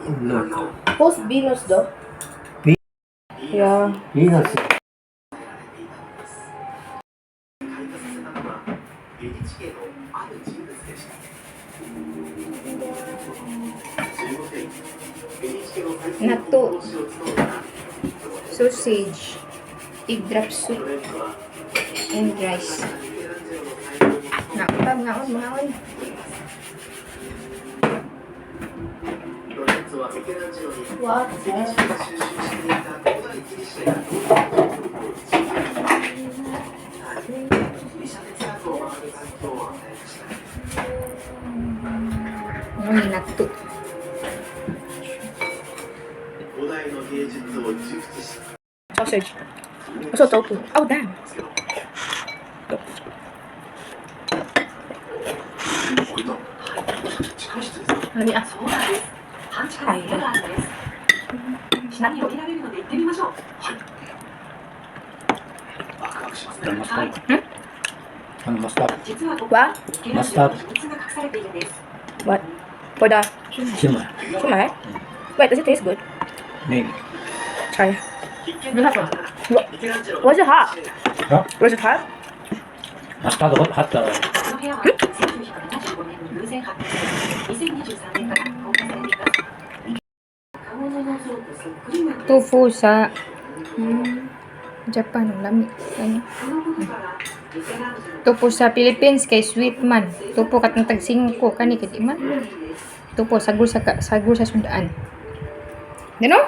Nako. Post Venus though. Ve- Yeah. Venus. Natto. Sausage. Egg drop soup. And rice. Ngaon. What? Natto. Sausage. Also tofu. Oh, damn. Lami ah. Ay. Mustard. What? Mustard. What? For the Simmer. shumai? Wait, does it taste good? Maybe. Try. Was it hot? Huh? Was it hot? Mustard hot. Tofu sa Japan, lami. Tofu sa Philippines kay sweet man. Tofu katong tag 5 kani kay di man. Tofu sagol sa sundaan. You know?